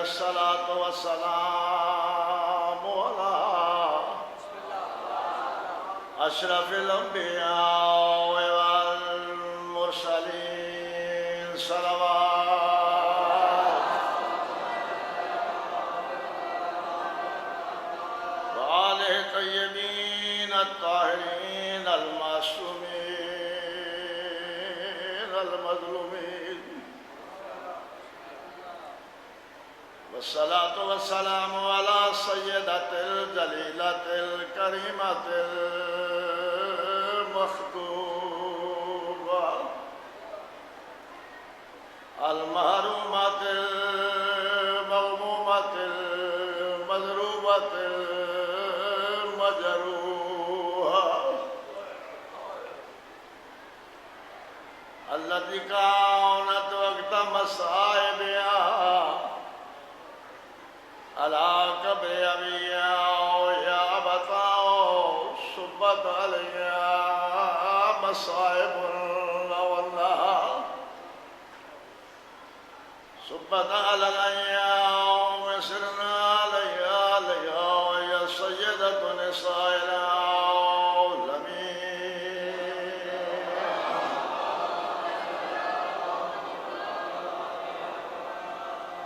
الصلاة والسلام على أشرف الأنبياء والمرسلين صلوات وآله الطيبين الطاهرين المعصومين المظلومين والصلاة والسلام على سيدة الجليلة الكريمة المخطوبة المهرومة المغمومة المضروبة المجروحة التي كانت وقت مصائبها على قبر أبيها يا أبتا صبت عليها مصائب والله صبت على الأيام وسرنا عليها وهي سيدة نساء العالمين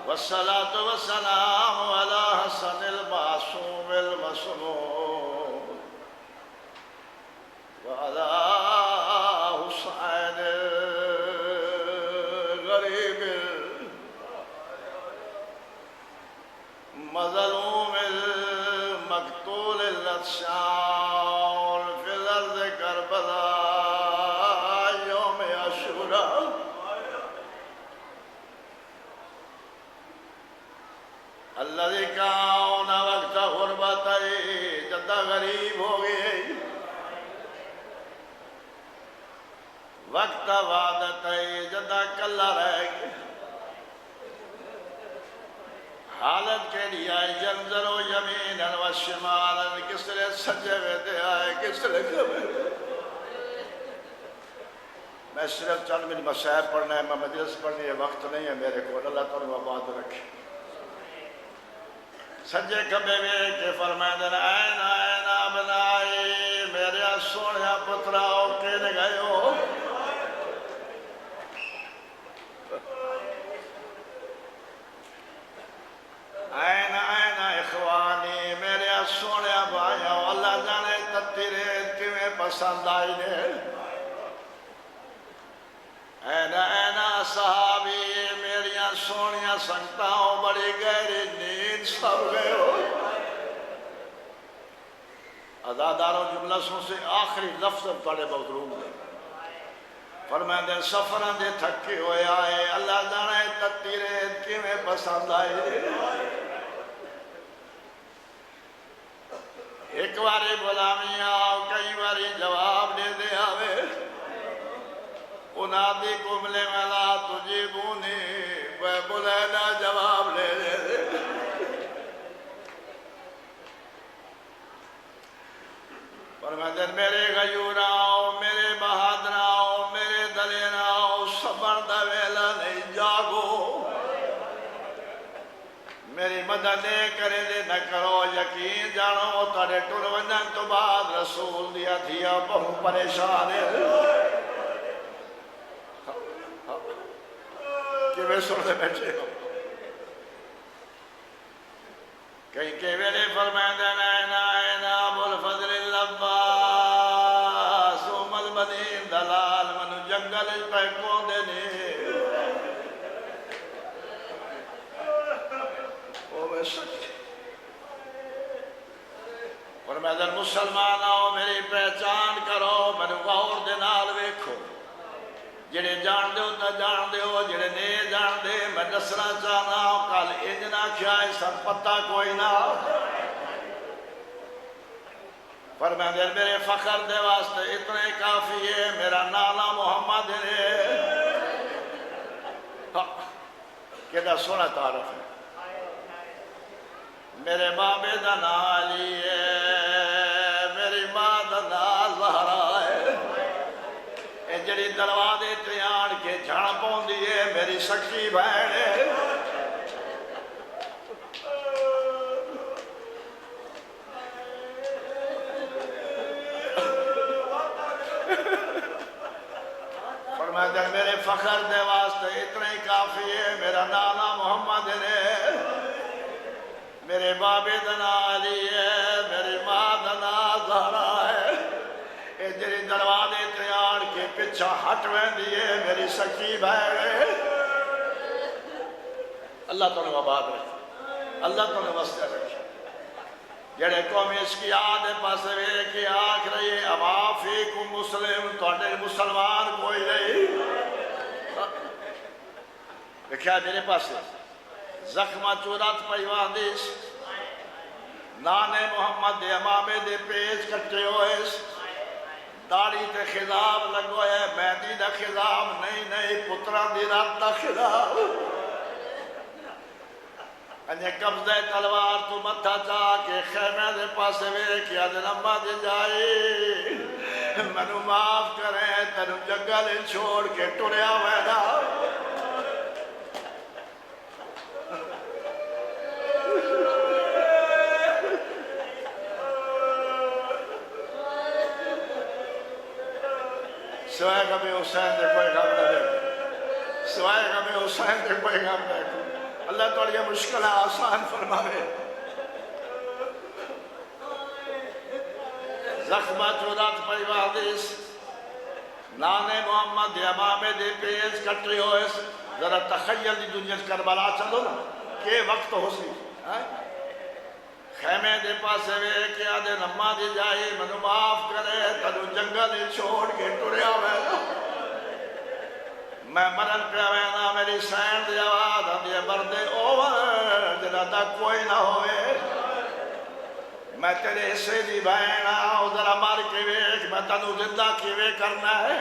والصلاة والسلام على حسن المعصوم المصنوع وعلى حسين الغريب المظلوم المقتول الأطشار في الأرض كربلاء يوم عاشوراء الذي كان وقت غربته جدہ غریب ہو گئی وقت وعدته جدہ کلا رہ گئی حالت کے لیے ینظر و یمینا و شمالا کس طرح سجے ہوئے دے آئے کس طرح کبھے میں صرف چند من مسائب پڑھنا ہے میں مجلس پڑھنی ہے وقت نہیں ہے میرے کو اللہ تعالیٰ آباد رکھے سجے کبھے میں کہ فرمائے دن آئین آئین آبنائی میرے سوڑیا پتراؤ کے گئے ہو آئین آئین اخوانی میرے سوڑیا بھائیو اللہ جانے تتیرے کیویں پسند آئی نے این این صحابی میریاں سونیاں سنگتاؤں بڑی گہری نیند سب گئے ہو اداداروں جملہ سن سے آخری لفظ بڑے مضروب ہے فرمائے دے سفران دے تھکی ہوئے آئے اللہ جانے تتیرے کیویں پسند آئی ایک باری غلامی آؤ کئی باری جواب دے دے آوے انادی کملے ملا تجیبونی وہ بلینا جواب لے دے دے فرمائے دن میرے غیوراؤ میرے بہادراؤ میرے دلیراؤ صبر دا ویلا نہیں جاگو میری مدد کرے دے نہ کرو یقین جانو تارے ٹر ونجن تو بعد رسول دیا تھیا بہو پریشان ہے کہ میں سنتے بیٹھے ہوں کہیں کہ ویلے فرمائے دے نائنا آئینا ابو الفضل اللباس ام المدین دلال منو جنگل اس پہ کون دینے وہ میں سچ فرمائے دے مسلمان آؤ میری پہچان کرو منو غور دنال ویکھو جڑے جان دے ہوتا جان دے ہو جڑے نہیں جان دے میں دسنا چاہنا ہوں کل انجنا کھائے سب پتہ کوئی نہ فرمائے دے میرے فخر دے واسطے اتنے کافی ہے میرا نانا محمد ہے کہتا سونا تعارف ہے میرے بابے دا نا علی ہے میری ماں دا نا زہرا ہے جڑی دروازے تیان کے جھڑ پون دیئے میری سکی بہن ہے کافی ہے، میرا نانا محمد ہے، میرے بابے دا نام علی ہے، میری ماں دا نام زہرا ہے، اے جڑی دروازے تے آن کے پچھا ہٹ ویندی ہے میری سکی بہن ہے۔ اللہ تعالیٰ آباد رکھے، اللہ تعالیٰ وسطہ رکھے۔ جڑے قومی اس کی آدھے پاسے وے کہ آکھ رہی ہے اما فیکم مسلم، توڑے مسلمان کوئی نہیں۔ دیکھا میرے پاسے زخمہ چورات پیوان دیس، نانے محمد دے امامے دے پیج کٹے ہوئیس، داڑی تے خضاب لگو ہے، مہدی دا خضاب نہیں پتران دی رات دا خضاب۔ انہیں قبضہ تلوار تو متھا چاہ کے خیمہ دے پاسے وے کیا دے نمبا دے جائی، منو معاف کریں تنو جنگل چھوڑ کے ٹریا ویدا۔ سوائے غم حسین دے کوئی غم نہ دے، سوائے غم حسین دے کوئی غم نہ دے۔ اللہ تعالیٰ یہ مشکل آسان فرماوے۔ زخمہ چورات پیوادیس، نانے محمد دے امامے دے پیز کٹری ہوئیس، ذرا تخیل دی دنیا کربلا چلو نا، کہ وقت ہو سی خیمے دے پاسے وے کیا دے نمہ دی جائی، منو معاف کرے تنو جنگل چھوڑ کے ٹریا وینا۔ میں مرن پہ وینا میری سین دی آواز آدھی بردے اوور جنہ دا کوئی نہ ہوئے، میں تیرے حصے دی بہنا ذرا مار کے ویک میں تنو زندہ کی وے کرنا ہے۔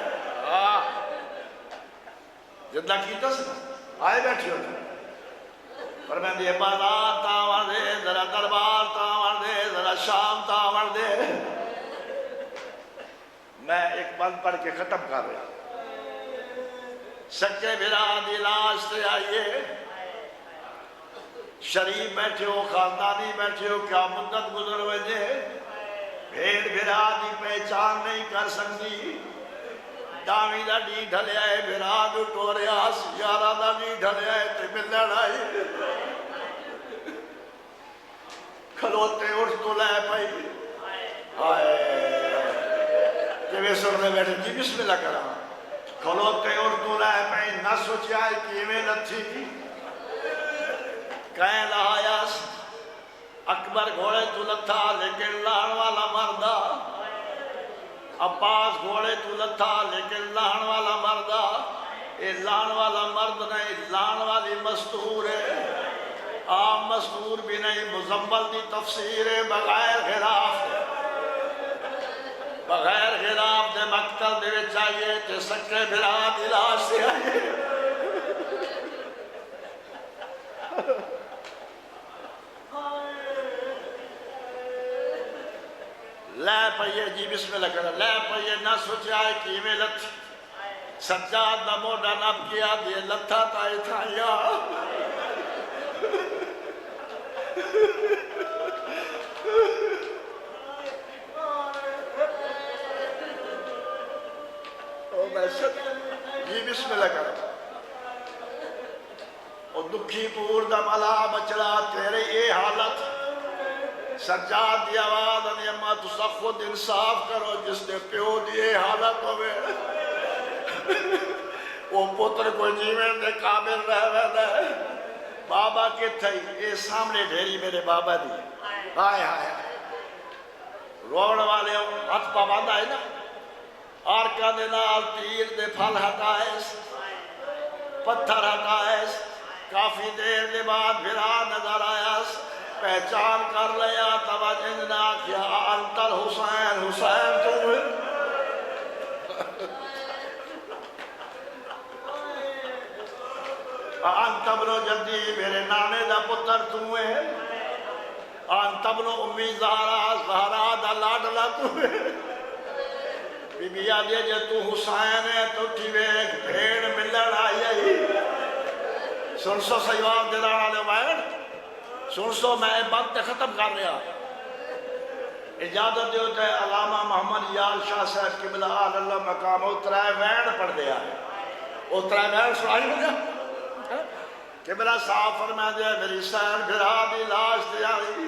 زندہ کی تس آئے بیٹھی ہوتا پر میں دی بازار تاور دے، ذرا دربار تاور دے، ذرا شام تاور دے۔ میں ایک بند پڑھ کے ختم کر رہا، سکے بھرا دی لاش سے آئیے، شریف بیٹھے ہو خاندانی بیٹھے ہو، کیا مدت گزر وجے، بھیڑ بھرا دی پہچان نہیں کر سکتی، دامی دا ڈی ڈھلے آئے بھرا دو ٹورے آس، یارہ دا ڈی ڈھلے آئے تے ملن آئی، کھلوتے اٹھ تو لے پائی، آئے کہ سن میں بیٹھے جی بسم اللہ کرا، کھلوتے اٹھ تو لے پائی، نہ سوچے آئے کیویں نہ تھی، کہیں لہایاس اکبر گھوڑے تو لتھا لیکن لان والا مردہ، عباس گھوڑے تو لتھا لیکن لان والا مردہ، اے لان والا مرد نہیں لان والی مستور ہے، عام مستور بھی نہیں مزمل دی تفسیر ہے، بغیر غراف دے مقتل دے چاہیے تے سکے بھرا دی لاش سے آئیے۔ لے پئیے جی بسم اللہ کرا، لے پئیے نہ سوچے آئے کیویں لتھی، سجاد دا موڈا نب کیا دیے لتھا تائی تھا یا جی بسم اللہ کرا، اور دکھی پور دا ملا بچڑا تیرے یہ حالت، سجاد دی آواز انہی اممہ تو سا خود انصاف کرو جس نے پیو دیئے حالت ہوئے، وہ پتر کو جیویں دے قابل رہ ویدہ ہے، بابا کے تھئی اے سامنے ڈھیری میرے بابا دی، آئے آئے روڑ والے ہاتھ پا باندھا ہے نا، آرکا دے نال تیر دے پھل ہٹائیس، پتھر ہٹائیس، کافی دیر دے بعد بھرا نظر آیاس، پہچان کر لیا توجہ کیا انتر حسین، حسین تم انتبنو جدی میرے نانے دا پتر تم ہے، انتبنو امی زہرا زہرا دا لاڈلا تم ہے، بی بی آدھے جے تو حسین ہے تو ٹھیوے ایک بھیڑ ملن آئی، سن سو سیواب دیرانا لے وائن، سن سو میں بات ختم کر رہا، اجازت دیوتے ہے علامہ محمد یال شاہ صاحب قبلہ اللہ مقام اترائے وین پڑھ دیا ہے، اترائے وین سنائی ہو گیا کہ میرا صاف فرما دیا میری سین بھرا دی لاش تے آئی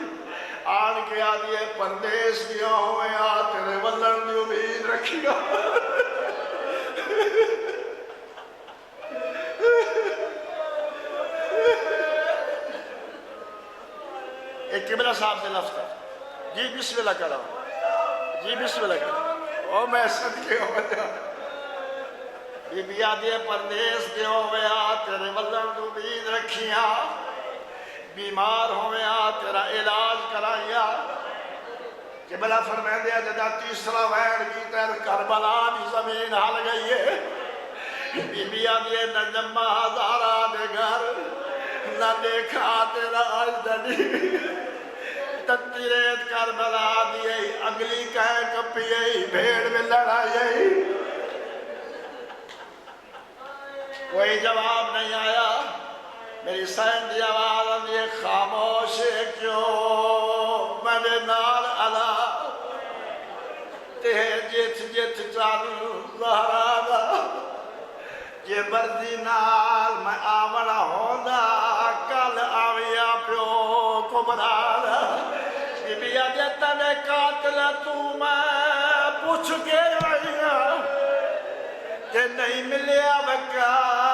آن کے آدھی پردیس دیا ہوئے تیرے ولن دی امید رکھیا ایک قبلہ صاحب سے لفظ ہے جی بسم اللہ کرو جی بسم اللہ کرو او میں صدقے ہو جا بی بی آدھی پردیس دے ہوئے تیرے ولن دی امید رکھیا بیمار ہوئے تیرا علاج کرائیا کہ بلا فرمائے دیا جدا تیسرا وین کی تیر کربلا بھی زمین حل گئی ہے بی بی آدھی نہ جمع ہزارہ دے گھر نہ دیکھا تیرا آجدنی تتیریت کربلا دیئے اگلی کہیں کپیئے بھیڑ میں لڑائیے کوئی جواب نہیں آیا میری سین دی آواز آدھی خاموش کیوں میں نے نال علا تے جت جت چل زہرا دا جے مرضی نال میں آمنا ہوندا کل آویا پیو کبرا دا بی بی آدھی تنے قاتل تو میں پوچھ کے آئیا کہ نہیں ملیا وکا